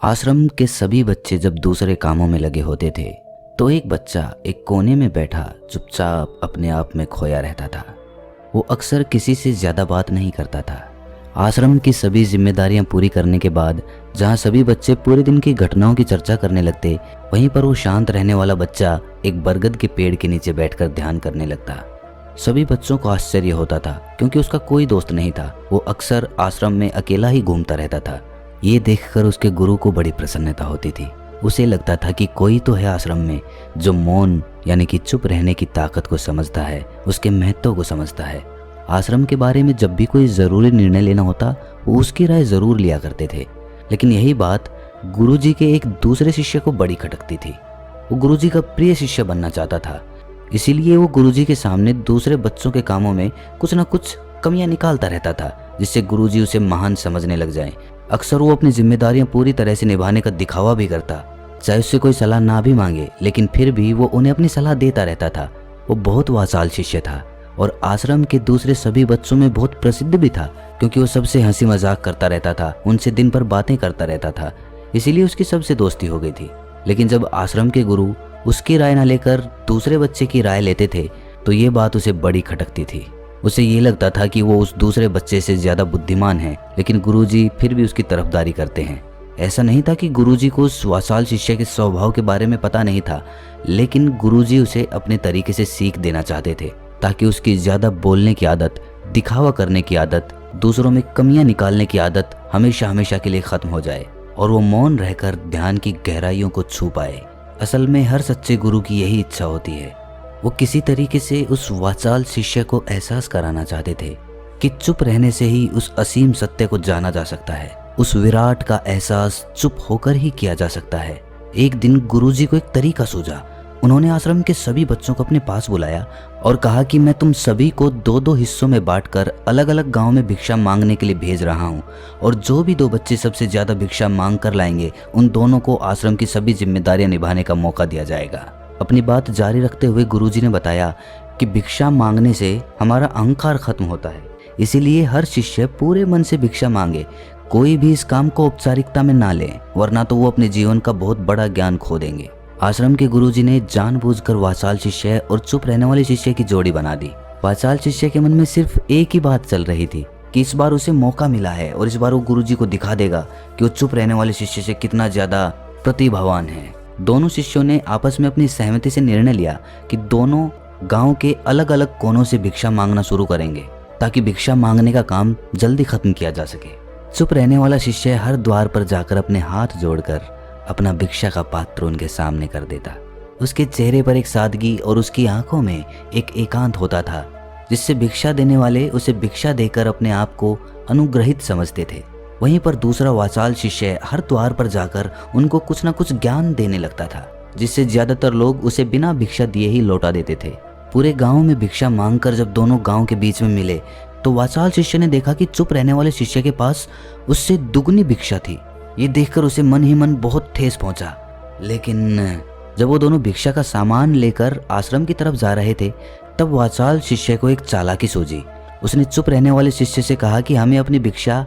आश्रम के सभी बच्चे जब दूसरे कामों में लगे होते थे तो एक बच्चा एक कोने में बैठा चुपचाप अपने आप में खोया रहता था। वो अक्सर किसी से ज़्यादा बात नहीं करता था। आश्रम की सभी जिम्मेदारियां पूरी करने के बाद जहां सभी बच्चे पूरे दिन की घटनाओं की चर्चा करने लगते, वहीं पर वो शांत रहने वाला बच्चा एक बरगद के पेड़ के नीचे बैठकर ध्यान करने लगता। सभी बच्चों को आश्चर्य होता था क्योंकि उसका कोई दोस्त नहीं था। वो अक्सर आश्रम में अकेला ही घूमता रहता था। ये देखकर उसके गुरु को बड़ी प्रसन्नता होती थी। उसे लगता था कि कोई तो है आश्रम में जो मौन यानी कि चुप रहने की ताकत को समझता है, उसके महत्व को समझता है। आश्रम के बारे में जब भी कोई ज़रूरी निर्णय लेना होता वो उसकी राय ज़रूर लिया करते थे। लेकिन यही बात गुरुजी के एक दूसरे शिष्य को बड़ी खटकती थी। वो गुरुजी का प्रिय शिष्य बनना चाहता था, इसीलिए वो गुरुजी के सामने दूसरे बच्चों के कामों में कुछ न कुछ कमियां निकालता रहता था, जिससे गुरुजी उसे महान समझने लग जाएं। अक्सर वो अपनी जिम्मेदारियां पूरी तरह से निभाने का दिखावा भी करता, चाहे उससे कोई सलाह ना भी मांगे, लेकिन फिर भी वो उन्हें अपनी सलाह देता रहता था। वो बहुत वाचाल शिष्य था और आश्रम के दूसरे सभी बच्चों में बहुत प्रसिद्ध भी था, क्योंकि वो सबसे हंसी मजाक करता रहता था, उनसे दिन भर बातें करता रहता था। इसीलिए उसकी सबसे दोस्ती हो गई थी। लेकिन जब आश्रम के गुरु उसकी राय ना लेकर दूसरे बच्चे की राय लेते थे तो ये बात उसे बड़ी खटकती थी। उसे ये लगता था कि वो उस दूसरे बच्चे से ज़्यादा बुद्धिमान है, लेकिन गुरुजी फिर भी उसकी तरफदारी करते हैं। ऐसा नहीं था कि गुरुजी को उस वाचाल शिष्य के स्वभाव के बारे में पता नहीं था, लेकिन गुरुजी उसे अपने तरीके से सीख देना चाहते थे ताकि उसकी ज़्यादा बोलने की आदत, दिखावा करने की आदत, दूसरों में कमियां निकालने की आदत हमेशा हमेशा के लिए ख़त्म हो जाए और वो मौन रहकर ध्यान की गहराइयों को छू पाए। असल में हर सच्चे गुरु की यही इच्छा होती है। वो किसी तरीके से उस वाचाल शिष्य को एहसास कराना चाहते थे कि चुप रहने से ही उस असीम सत्य को जाना जा सकता है। उस विराट का एहसास चुप होकर ही किया जा सकता है। एक दिन गुरुजी को एक तरीका सूझा। उन्होंने आश्रम के सभी बच्चों को अपने पास बुलाया और कहा कि मैं तुम सभी को दो दो हिस्सों में बांटकर अलग अलग गांव में भिक्षा मांगने के लिए भेज रहा हूं, और जो भी दो बच्चे सबसे ज्यादा भिक्षा मांग कर लाएंगे उन दोनों को आश्रम की सभी जिम्मेदारियां निभाने का मौका दिया जाएगा। अपनी बात जारी रखते हुए गुरुजी ने बताया कि भिक्षा मांगने से हमारा अहंकार खत्म होता है, इसीलिए हर शिष्य पूरे मन से भिक्षा मांगे। कोई भी इस काम को औपचारिकता में ना ले, वरना तो वो अपने जीवन का बहुत बड़ा ज्ञान खो देंगे। आश्रम के गुरुजी ने जानबूझकर वाचाल शिष्य और चुप रहने वाले शिष्य की जोड़ी बना दी। वाचाल शिष्य के मन में सिर्फ एक ही बात चल रही थी कि इस बार उसे मौका मिला है और इस बार वो गुरुजी को दिखा देगा कि वो चुप रहने वाले शिष्य से कितना ज्यादा प्रतिभावान है। दोनों शिष्यों ने आपस में अपनी सहमति से निर्णय लिया कि दोनों गांव के अलग अलग कोनों से भिक्षा मांगना शुरू करेंगे ताकि भिक्षा मांगने का काम जल्दी खत्म किया जा सके। चुप रहने वाला शिष्य हर द्वार पर जाकर अपने हाथ जोड़कर अपना भिक्षा का पात्र उनके सामने कर देता। उसके चेहरे पर एक सादगी और उसकी आंखों में एक एकांत होता था, जिससे भिक्षा देने वाले उसे भिक्षा देकर अपने आप को अनुग्रहित समझते थे। वहीं पर दूसरा वाचाल शिष्य हर द्वार पर जाकर उनको कुछ न कुछ ज्ञान देने लगता था, जिससे ज्यादातर लोग उसे बिना भिक्षा दिए ही लौटा देते थे। पूरे गांव में भिक्षा मांगकर जब दोनों गांव के बीच में मिले तो वाचाल शिष्य ने देखा कि चुप रहने वाले शिष्य के पास उससे दुगनी भिक्षा थी। ये देखकर उसे मन ही मन बहुत ठेस पहुंचा। लेकिन जब वो दोनों भिक्षा का सामान लेकर आश्रम की तरफ जा रहे थे तब वाचाल शिष्य को एक चालाकी सूझी। उसने चुप रहने वाले शिष्य से कहा कि हमें अपनी भिक्षा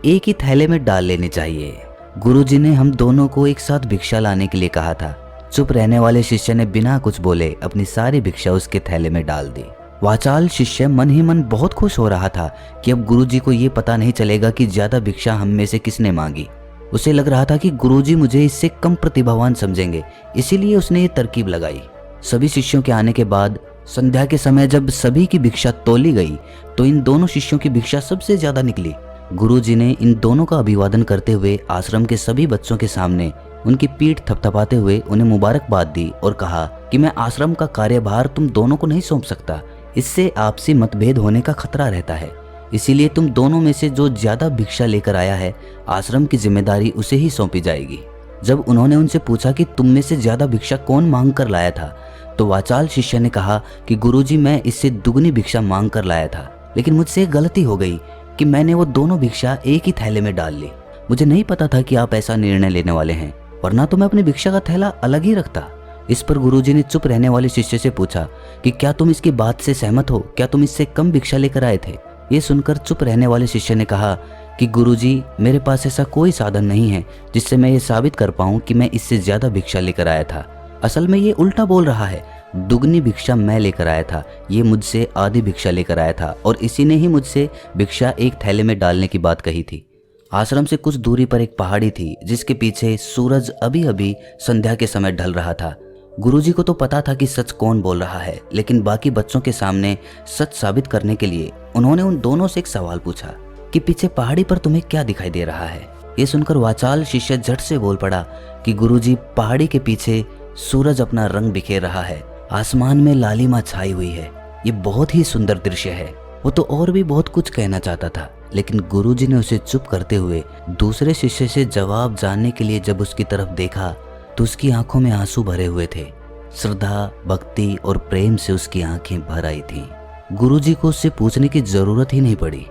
एक ही थैले में डाल लेनी चाहिए। गुरुजी ने हम दोनों को एक साथ भिक्षा लाने के लिए कहा था। चुप रहने वाले शिष्य ने बिना कुछ बोले अपनी सारी भिक्षा उसके थैले में डाल दी। वाचाल शिष्य मन ही मन बहुत खुश हो रहा था कि अब गुरुजी को ये पता नहीं चलेगा कि ज्यादा भिक्षा हम में से किसने मांगी। उसे लग रहा था कि गुरुजी मुझे इससे कम प्रतिभावान समझेंगे, इसीलिए उसने ये तरकीब लगाई। सभी शिष्यों के आने के बाद संध्या के समय जब सभी की भिक्षा तोली गई तो इन दोनों शिष्यों की भिक्षा सबसे ज्यादा निकली। गुरुजी ने इन दोनों का अभिवादन करते हुए आश्रम के सभी बच्चों के सामने उनकी पीठ थपथपाते हुए उन्हें मुबारकबाद दी और कहा कि मैं आश्रम का कार्यभार तुम दोनों को नहीं सौंप सकता, इससे आपसी मतभेद होने का खतरा रहता है। इसीलिए तुम दोनों में से जो ज्यादा भिक्षा लेकर आया है आश्रम की जिम्मेदारी उसे ही सौंपी जाएगी। जब उन्होंने उनसे पूछा कि तुम में से ज्यादा भिक्षा कौन मांग कर लाया था तो वाचाल शिष्य ने कहा कि गुरुजी मैं इससे दुगनी भिक्षा मांग कर लाया था, लेकिन मुझसे एक गलती हो गई कि मैंने वो दोनों भिक्षा एक ही थैले में डाल ली। मुझे नहीं पता था कि आप ऐसा निर्णय लेने वाले हैं, वरना तो मैं अपनी भिक्षा का थैला अलग ही रखता। इस पर गुरुजी ने चुप रहने वाले शिष्य से पूछा कि क्या तुम इसकी बात से सहमत हो, क्या तुम इससे कम भिक्षा लेकर आए थे। ये सुनकर चुप रहने वाले शिष्य ने कहा कि गुरुजी, मेरे पास ऐसा कोई साधन नहीं है जिससे मैं ये साबित कर पाऊं कि मैं इससे ज़्यादा भिक्षा लेकर आया था। असल में ये उल्टा बोल रहा है। दुगनी भिक्षा मैं लेकर आया था, ये मुझसे आधी भिक्षा लेकर आया था और इसी ने ही मुझसे भिक्षा एक थैले में डालने की बात कही थी। आश्रम से कुछ दूरी पर एक पहाड़ी थी जिसके पीछे सूरज अभी अभी संध्या के समय ढल रहा था। गुरुजी को तो पता था कि सच कौन बोल रहा है, लेकिन बाकी बच्चों के सामने सच साबित करने के लिए उन्होंने उन दोनों से एक सवाल पूछा कि पीछे पहाड़ी पर तुम्हें क्या दिखाई दे रहा है। ये सुनकर वाचाल शिष्य झट से बोल पड़ा कि गुरुजी, पहाड़ी के पीछे सूरज अपना रंग बिखेर रहा है, आसमान में लालिमा छाई हुई है, ये बहुत ही सुंदर दृश्य है। वो तो और भी बहुत कुछ कहना चाहता था, लेकिन गुरुजी ने उसे चुप करते हुए दूसरे शिष्य से जवाब जानने के लिए जब उसकी तरफ देखा तो उसकी आंखों में आंसू भरे हुए थे। श्रद्धा, भक्ति और प्रेम से उसकी आंखें भर आई थीं। गुरुजी को उससे पूछने की जरूरत ही नहीं पड़ी।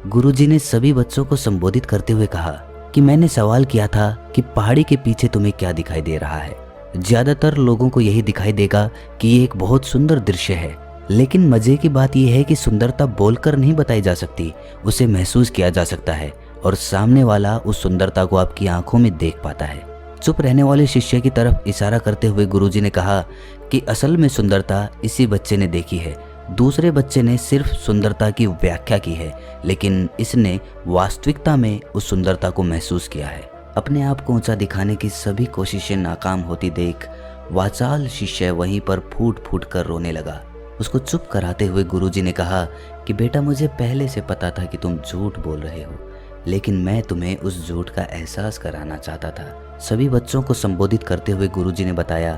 गुरुजी ने सभी बच्चों को संबोधित करते हुए कहा कि मैंने सवाल किया था कि पहाड़ी के पीछे तुम्हें क्या दिखाई दे रहा है। ज्यादातर लोगों को यही दिखाई देगा कि ये एक बहुत सुंदर दृश्य है, लेकिन मजे की बात यह है कि सुंदरता बोलकर नहीं बताई जा सकती, उसे महसूस किया जा सकता है और सामने वाला उस सुंदरता को आपकी आंखों में देख पाता है। चुप रहने वाले शिष्य की तरफ इशारा करते हुए गुरुजी ने कहा कि असल में सुंदरता इसी बच्चे ने देखी है, दूसरे बच्चे ने सिर्फ सुंदरता की व्याख्या की है, लेकिन इसने वास्तविकता में उस सुंदरता को महसूस किया है। अपने आप को ऊंचा दिखाने की सभी कोशिशें नाकाम होती देख वाचाल शिष्य वहीं पर फूट फूट कर रोने लगा। उसको चुप कराते हुए गुरुजी ने कहा कि बेटा, मुझे पहले से पता था कि तुम झूठ बोल रहे हो, लेकिन मैं तुम्हें उस झूठ का एहसास कराना चाहता था। सभी बच्चों को संबोधित करते हुए गुरुजी ने बताया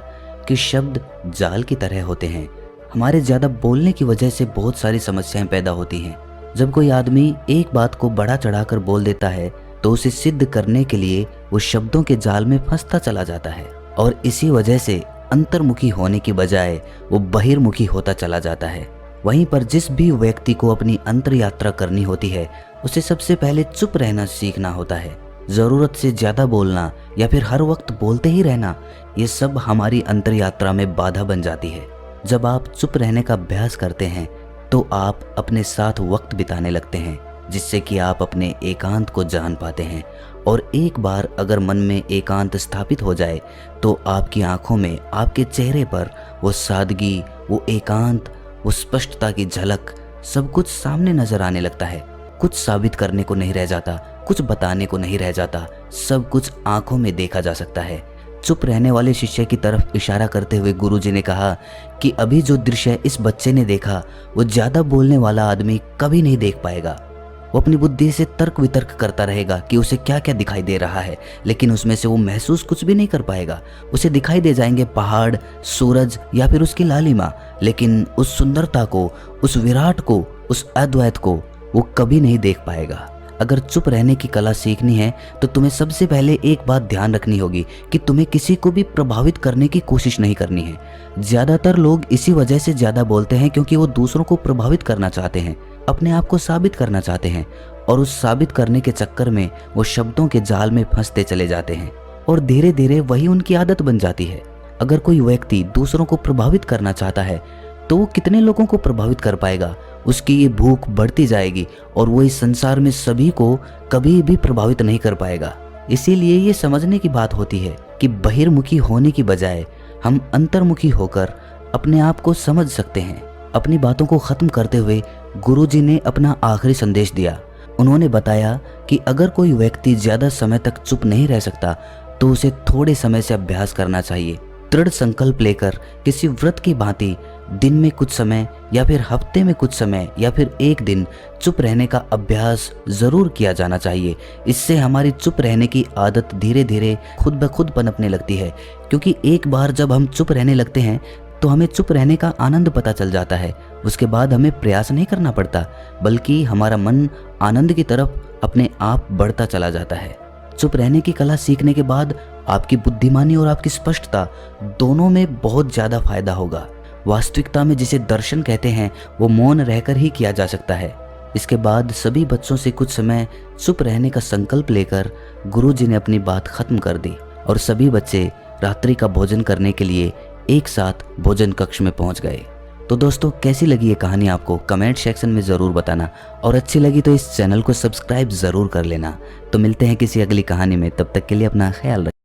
कि शब्द जाल की तरह होते हैं। हमारे ज़्यादा बोलने की वजह से बहुत सारी समस्याएं पैदा होती हैं। जब कोई आदमी एक बात को बढ़ा चढ़ाकर बोल देता है तो उसे सिद्ध करने के लिए वो शब्दों के जाल में फंसता चला जाता है और इसी वजह से अंतर्मुखी होने की बजाय वो बहिर्मुखी होता चला जाता है। वहीं पर जिस भी व्यक्ति को अपनी अंतर यात्रा करनी होती है उसे सबसे पहले चुप रहना सीखना होता है। ज़रूरत से ज़्यादा बोलना या फिर हर वक्त बोलते ही रहना, ये सब हमारी अंतर यात्रा में बाधा बन जाती है। जब आप चुप रहने का अभ्यास करते हैं तो आप अपने साथ वक्त बिताने लगते हैं, जिससे कि आप अपने एकांत को जान पाते हैं। और एक बार अगर मन में एकांत स्थापित हो जाए तो आपकी आंखों में, आपके चेहरे पर वो सादगी, वो एकांत, वो स्पष्टता की झलक, सब कुछ सामने नजर आने लगता है। कुछ साबित करने को नहीं रह जाता, कुछ बताने को नहीं रह जाता, सब कुछ आंखों में देखा जा सकता है। चुप रहने वाले शिष्य की तरफ इशारा करते हुए गुरुजी ने कहा कि अभी जो दृश्य इस बच्चे ने देखा वो ज्यादा बोलने वाला आदमी कभी नहीं देख पाएगा। वो अपनी बुद्धि से तर्क वितर्क करता रहेगा कि उसे क्या क्या दिखाई दे रहा है, लेकिन उसमें से वो महसूस कुछ भी नहीं कर पाएगा। उसे दिखाई दे जाएंगे पहाड़, सूरज या फिर उसकी लालिमा, लेकिन उस सुंदरता को, उस विराट को, उस अद्वैत को वो कभी नहीं देख पाएगा। अगर चुप रहने की कला सीखनी है तो तुम्हें सबसे पहले एक बात ध्यान रखनी होगी कि तुम्हें किसी को भी प्रभावित करने की कोशिश नहीं करनी है। ज्यादातर लोग इसी वजह से ज्यादा बोलते हैं क्योंकि वो दूसरों को प्रभावित करना चाहते हैं, अपने आप को साबित करना चाहते हैं, और उस साबित करने के चक्कर में वो शब्दों के जाल में फंसते चले जाते हैं और धीरे धीरे वही उनकी आदत बन जाती है। अगर कोई व्यक्ति दूसरों को प्रभावित करना चाहता है तो वो कितने लोगों को प्रभावित कर पाएगा? उसकी ये भूख बढ़ती जाएगी और वो इस संसार में सभी को कभी भी प्रभावित नहीं कर पाएगा। इसीलिए ये समझने की बात होती है कि बहिर्मुखी होने की बजाय हम अंतर्मुखी होकर अपने आप को समझ सकते हैं। अपनी बातों को खत्म करते हुए गुरुजी ने अपना आखिरी संदेश दिया। उन्होंने बताया कि अगर कोई व्यक्ति ज्यादा समय तक चुप नहीं रह सकता तो उसे थोड़े समय से अभ्यास करना चाहिए। दृढ़ संकल्प लेकर किसी व्रत की भांति दिन में कुछ समय या फिर हफ्ते में कुछ समय या फिर एक दिन चुप रहने का अभ्यास जरूर किया जाना चाहिए। इससे हमारी चुप रहने की आदत धीरे धीरे खुद ब खुद पनपने लगती है, क्योंकि एक बार जब हम चुप रहने लगते हैं तो हमें चुप रहने का आनंद पता चल जाता है। उसके बाद हमें प्रयास नहीं करना पड़ता, बल्कि हमारा मन आनंद की तरफ अपने आप बढ़ता चला जाता है। चुप रहने की कला सीखने के बाद आपकी बुद्धिमानी और आपकी स्पष्टता दोनों में बहुत ज़्यादा फायदा होगा। वास्तविकता में जिसे दर्शन कहते हैं वो मौन रहकर ही किया जा सकता है। इसके बाद सभी बच्चों से कुछ समय चुप रहने का संकल्प लेकर गुरुजी ने अपनी बात खत्म कर दी और सभी बच्चे रात्रि का भोजन करने के लिए एक साथ भोजन कक्ष में पहुंच गए। तो दोस्तों कैसी लगी ये कहानी आपको कमेंट सेक्शन में ज़रूर बताना, और अच्छी लगी तो इस चैनल को सब्सक्राइब ज़रूर कर लेना। तो मिलते हैं किसी अगली कहानी में, तब तक के लिए अपना ख्याल रखें।